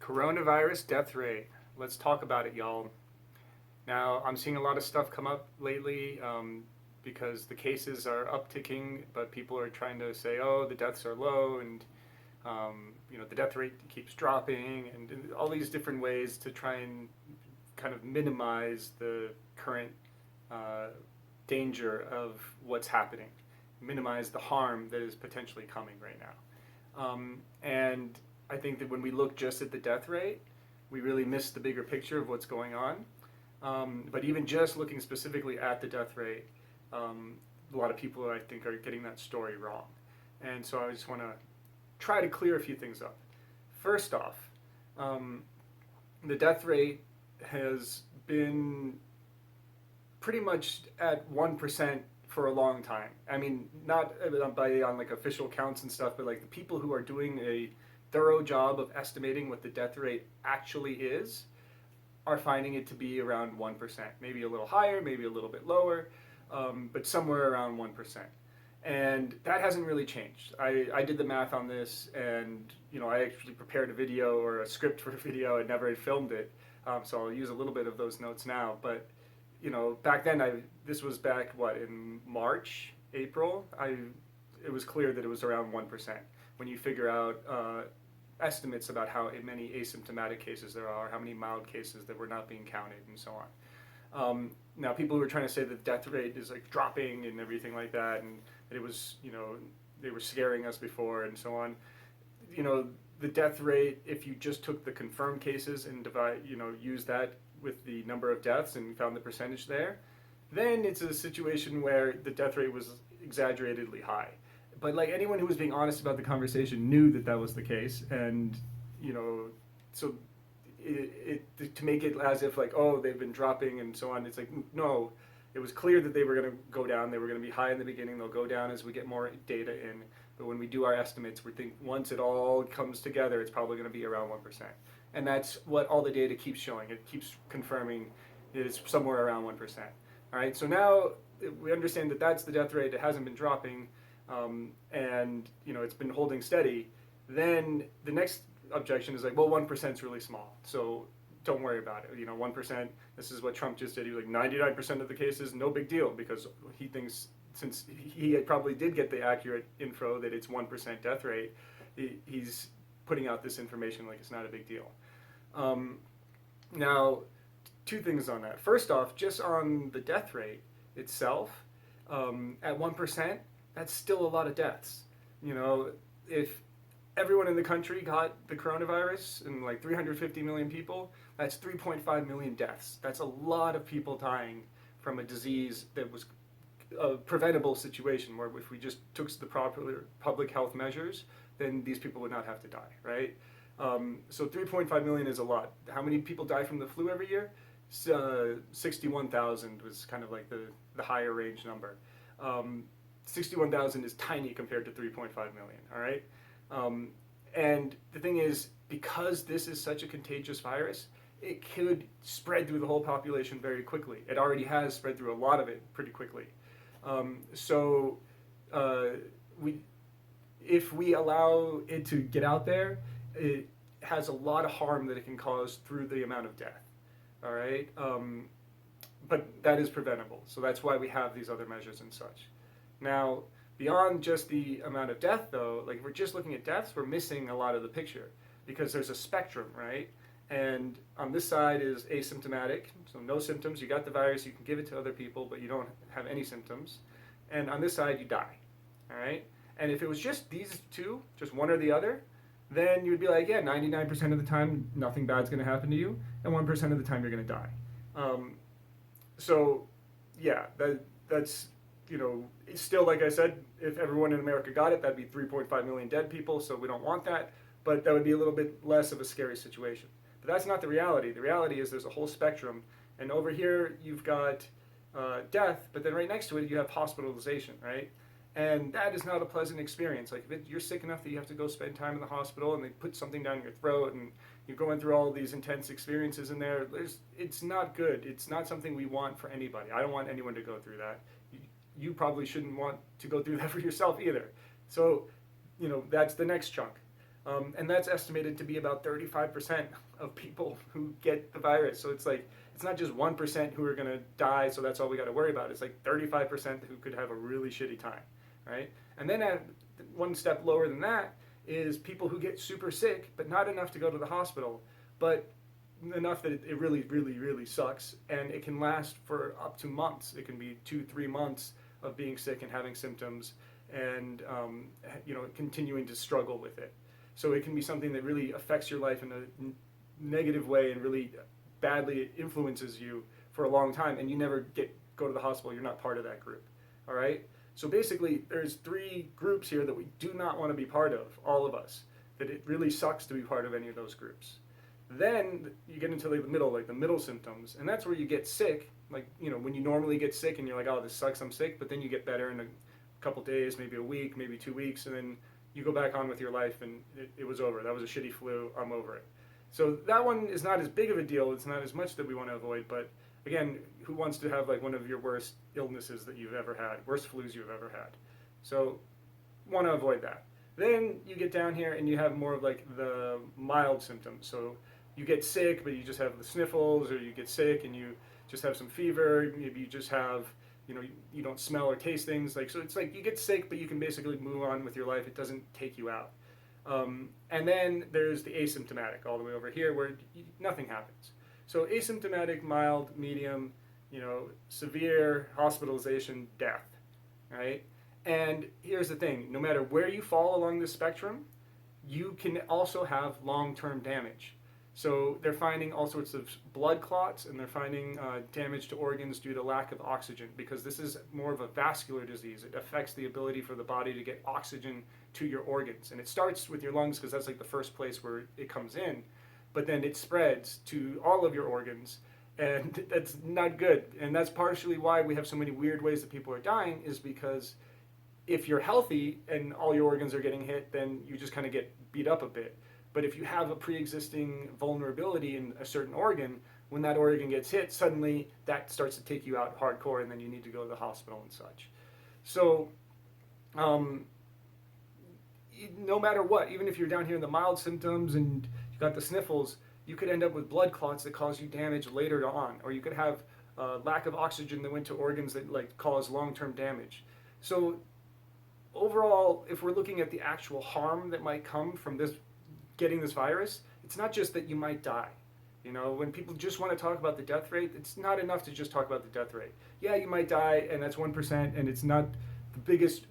Coronavirus death rate. Let's talk about it, y'all. Now, I'm seeing a lot of stuff come up lately because the cases are upticking, but people are trying to say, oh, the deaths are low, and the death rate keeps dropping, and all these different ways to try and kind of minimize the current danger of what's happening, minimize the harm that is potentially coming right now. And I think that when we look just at the death rate, we really miss the bigger picture of what's going on. But even just looking specifically at the death rate, a lot of people, I think, are getting that story wrong. And so I just want to try to clear a few things up. First off, the death rate has been pretty much at 1% for a long time. I mean, not on like official counts and stuff, but like the people who are doing a thorough job of estimating what the death rate actually is are finding it to be around 1%, maybe a little higher, maybe a little bit lower, but somewhere around 1%. And that hasn't really changed. I did the math on this, and I actually prepared a video or a script for a video. I never had filmed it, so I'll use a little bit of those notes now. But back then, this was back in March, April. It was clear that it was around 1% when you figure out estimates about how many asymptomatic cases there are, how many mild cases that were not being counted, and so on. Now, people who are trying to say that the death rate is like dropping and everything like that, and that it was, they were scaring us before and so on. The death rate, if you just took the confirmed cases and use that with the number of deaths and found the percentage there, then it's a situation where the death rate was exaggeratedly high. But like anyone who was being honest about the conversation knew that that was the case, and so to make it as if like, oh, they've been dropping and so on, it's like, no, it was clear that they were going to go down. They were going to be high in the beginning. They'll go down as we get more data in. But when we do our estimates, we think once it all comes together, it's probably going to be around 1%. And that's what all the data keeps showing. It keeps confirming that it's somewhere around 1%. All right, so now we understand that that's the death rate. It hasn't been dropping, and it's been holding steady. Then the next objection is like, well, 1% is really small, so don't worry about it. 1%, this is what Trump just did. He was like, 99% of the cases, no big deal, because he thinks, since he probably did get the accurate info that it's 1% death rate, he's putting out this information like it's not a big deal. Now, two things on that. First off, just on the death rate itself, at 1%, that's still a lot of deaths. If everyone in the country got the coronavirus, and like 350 million people, that's 3.5 million deaths. That's a lot of people dying from a disease that was a preventable situation, where if we just took the proper public health measures, then these people would not have to die, right? So 3.5 million is a lot. How many people die from the flu every year? 61,000 was kind of like the higher range number. 61,000 is tiny compared to 3.5 million, all right? And the thing is, because this is such a contagious virus, it could spread through the whole population very quickly. It already has spread through a lot of it pretty quickly. If we allow it to get out there, it has a lot of harm that it can cause through the amount of death, all right? But that is preventable, so that's why we have these other measures and such. Now, beyond just the amount of death, though, like if we're just looking at deaths, we're missing a lot of the picture, because there's a spectrum, right? And on this side is asymptomatic, so no symptoms. You got the virus, you can give it to other people, but you don't have any symptoms. And on this side, you die, all right? And if it was just these two, just one or the other, then you would be like, yeah, 99% of the time, nothing bad's going to happen to you, and 1% of the time, you're going to die. So, yeah, that's, it's still, like I said, if everyone in America got it, that'd be 3.5 million dead people, so we don't want that, but that would be a little bit less of a scary situation. But that's not the reality. The reality is there's a whole spectrum, and over here, you've got death, but then right next to it, you have hospitalization, right? And that is not a pleasant experience. Like, if you're sick enough that you have to go spend time in the hospital and they put something down your throat and you're going through all these intense experiences in there, it's not good. It's not something we want for anybody. I don't want anyone to go through that. You probably shouldn't want to go through that for yourself either. So, that's the next chunk. And that's estimated to be about 35% of people who get the virus. So it's like, it's not just 1% who are going to die, so that's all we got to worry about. It's like 35% who could have a really shitty time, right? And then one step lower than that is people who get super sick, but not enough to go to the hospital, but enough that it really, really, really sucks, and it can last for up to months. It can be 2-3 months of being sick and having symptoms, and continuing to struggle with it. So it can be something that really affects your life in a negative way and really badly influences you for a long time, and you never go to the hospital. You're not part of that group. All right. So basically, there's 3 groups here that we do not want to be part of. All of us. That it really sucks to be part of any of those groups. Then you get into the middle symptoms, and that's where you get sick. Like, when you normally get sick and you're like, oh, this sucks, I'm sick, but then you get better in a couple days, maybe a week, maybe 2 weeks, and then you go back on with your life, and it was over. That was a shitty flu, I'm over it. So that one is not as big of a deal. It's not as much that we want to avoid, but again, who wants to have like one of your worst illnesses that you've ever had, worst flus you've ever had? So want to avoid that. Then you get down here and you have more of like the mild symptoms. So you get sick, but you just have the sniffles, or you get sick and you just have some fever. Maybe you just have, you don't smell or taste things. So it's like you get sick, but you can basically move on with your life. It doesn't take you out. And then there's the asymptomatic, all the way over here, where nothing happens. So asymptomatic, mild, medium, severe, hospitalization, death, right? And here's the thing, no matter where you fall along this spectrum, you can also have long-term damage. So they're finding all sorts of blood clots, and they're finding damage to organs due to lack of oxygen, because this is more of a vascular disease. It affects the ability for the body to get oxygen to your organs. And it starts with your lungs, because that's like the first place where it comes in, but then it spreads to all of your organs, and that's not good. And that's partially why we have so many weird ways that people are dying, is because if you're healthy and all your organs are getting hit, then you just kind of get beat up a bit. But if you have a pre-existing vulnerability in a certain organ, when that organ gets hit, suddenly that starts to take you out hardcore, and then you need to go to the hospital and such. So no matter what, even if you're down here in the mild symptoms and you got the sniffles, you could end up with blood clots that cause you damage later on, or you could have lack of oxygen that went to organs that cause long-term damage. So overall, if we're looking at the actual harm that might come from getting this virus, it's not just that you might die. When people just want to talk about the death rate, it's not enough to just talk about the death rate. Yeah, you might die, and that's 1%, and it's not the biggest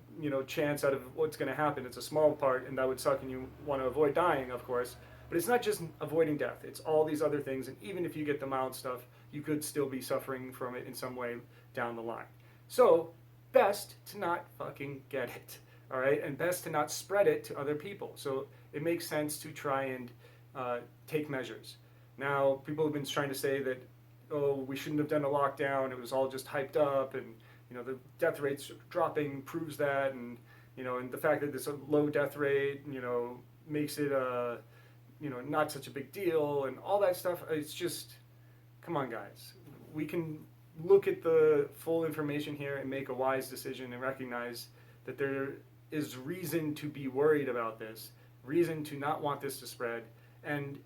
chance out of what's going to happen. It's a small part, and that would suck, and you want to avoid dying, of course. But it's not just avoiding death. It's all these other things, and even if you get the mild stuff, you could still be suffering from it in some way down the line. So best to not fucking get it, all right? And best to not spread it to other people. So it makes sense to try and take measures. Now, people have been trying to say that, oh, we shouldn't have done a lockdown. It was all just hyped up, and the death rates dropping proves that, and and the fact that there's a low death rate, makes it not such a big deal, and all that stuff. It's just, come on, guys. We can look at the full information here and make a wise decision and recognize that there is reason to be worried about this, reason to not want this to spread. And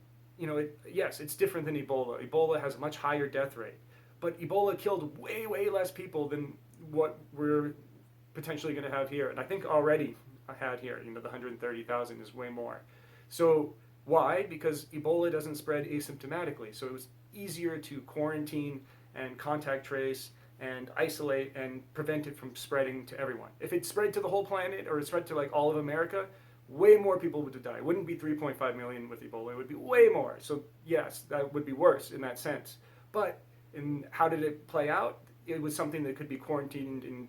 yes, it's different than Ebola. Ebola has a much higher death rate, but Ebola killed way, way less people than what we're potentially going to have here. And I think already I had here, the 130,000 is way more. So why? Because Ebola doesn't spread asymptomatically. So it was easier to quarantine and contact trace and isolate and prevent it from spreading to everyone. If it spread to the whole planet, or it spread to like all of America, way more people would die. It wouldn't be 3.5 million with Ebola. It would be way more. So yes, that would be worse in that sense. But how did it play out? It was something that could be quarantined and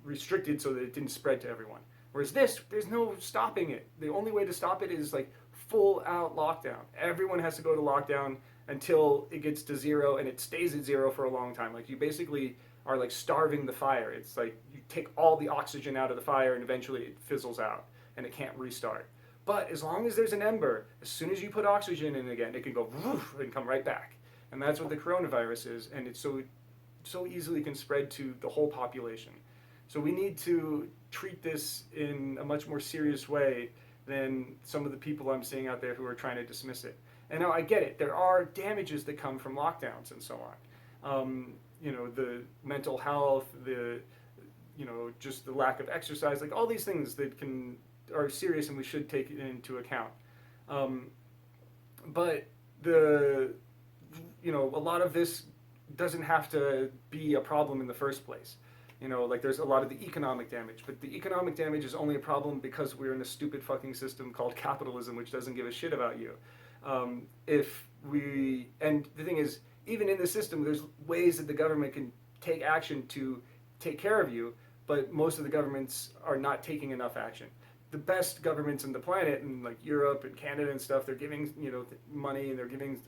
restricted so that it didn't spread to everyone. Whereas this, there's no stopping it. The only way to stop it is like full out lockdown. Everyone has to go to lockdown until it gets to 0, and it stays at 0 for a long time. Like, you basically are like starving the fire. It's like you take all the oxygen out of the fire, and eventually it fizzles out and it can't restart. But as long as there's an ember, as soon as you put oxygen in again, it can go woof and come right back. And that's what the coronavirus is, and it's so easily can spread to the whole population. So we need to treat this in a much more serious way than some of the people I'm seeing out there who are trying to dismiss it. And now I get it. There are damages that come from lockdowns and so on. The mental health, just the lack of exercise, like all these things that are serious and we should take into account. But a lot of this doesn't have to be a problem in the first place. Like there's a lot of the economic damage, but the economic damage is only a problem because we're in a stupid fucking system called capitalism, which doesn't give a shit about you. And the thing is, even in the system, there's ways that the government can take action to take care of you, but most of the governments are not taking enough action. The best governments on the planet, in like Europe and Canada and stuff, they're giving money and they're giving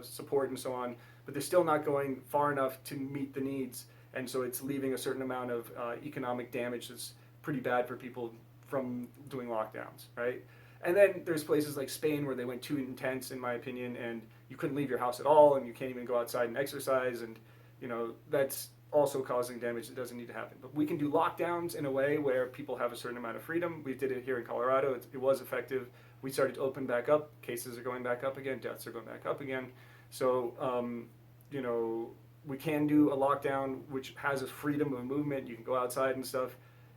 support and so on, but they're still not going far enough to meet the needs, and so it's leaving a certain amount of economic damage that's pretty bad for people from doing lockdowns, right? And then there's places like Spain where they went too intense, in my opinion, and you couldn't leave your house at all, and you can't even go outside and exercise, and that's also causing damage that doesn't need to happen. But we can do lockdowns in a way where people have a certain amount of freedom. We did it here in Colorado. It was effective. We started to open back up. Cases are going back up again. Deaths are going back up again. So, we can do a lockdown which has a freedom of movement. You can go outside and stuff.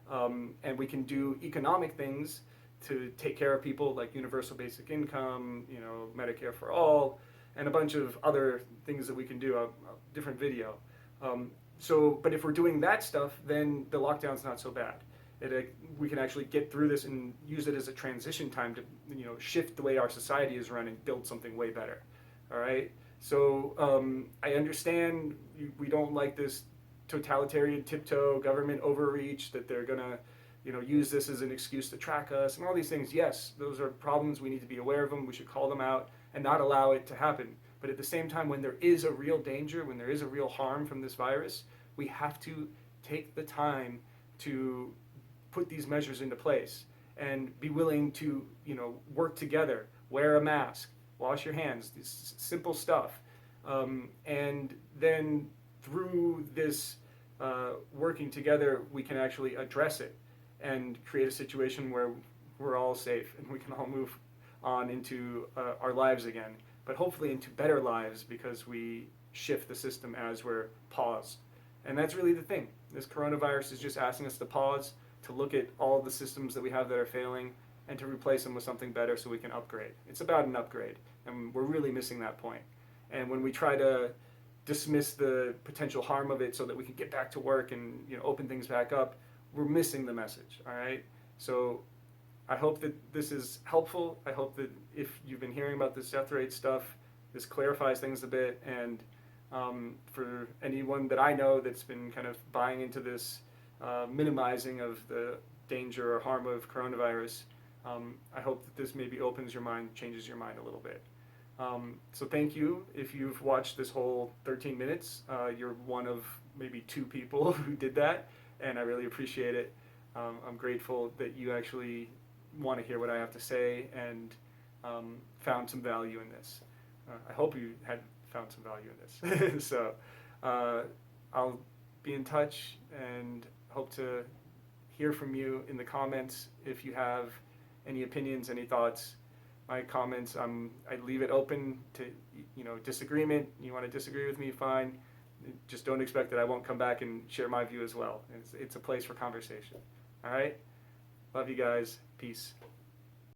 And we can do economic things to take care of people, like universal basic income, Medicare for all, and a bunch of other things that we can do, a different video. But if we're doing that stuff, then the lockdown's not so bad. We can actually get through this and use it as a transition time to shift the way our society is run and build something way better. All right? So I understand we don't like this totalitarian tiptoe government overreach, that they're going to use this as an excuse to track us and all these things. Yes, those are problems. We need to be aware of them. We should call them out and not allow it to happen. But at the same time, when there is a real danger, when there is a real harm from this virus, we have to take the time to put these measures into place and be willing to, work together, wear a mask, wash your hands, this simple stuff. And then through this working together, we can actually address it and create a situation where we're all safe and we can all move on into our lives again, but hopefully into better lives because we shift the system as we're paused. And that's really the thing. This coronavirus is just asking us to pause, to look at all the systems that we have that are failing, and to replace them with something better so we can upgrade. It's about an upgrade, and we're really missing that point. And when we try to dismiss the potential harm of it so that we can get back to work and open things back up, we're missing the message, all right? So I hope that this is helpful. I hope that if you've been hearing about this death rate stuff, this clarifies things a bit. And for anyone that I know that's been kind of buying into this minimizing of the danger or harm of coronavirus, I hope that this maybe opens your mind, changes your mind a little bit. So thank you. If you've watched this whole 13 minutes, you're one of maybe 2 people who did that, and I really appreciate it. I'm grateful that you actually want to hear what I have to say and found some value in this. I hope you had found some value in this. So I'll be in touch and hope to hear from you in the comments if you have any opinions, any thoughts. My comments, I leave it open to disagreement. You want to disagree with me, fine. Just don't expect that I won't come back and share my view as well. It's a place for conversation. All right? Love you guys. Peace.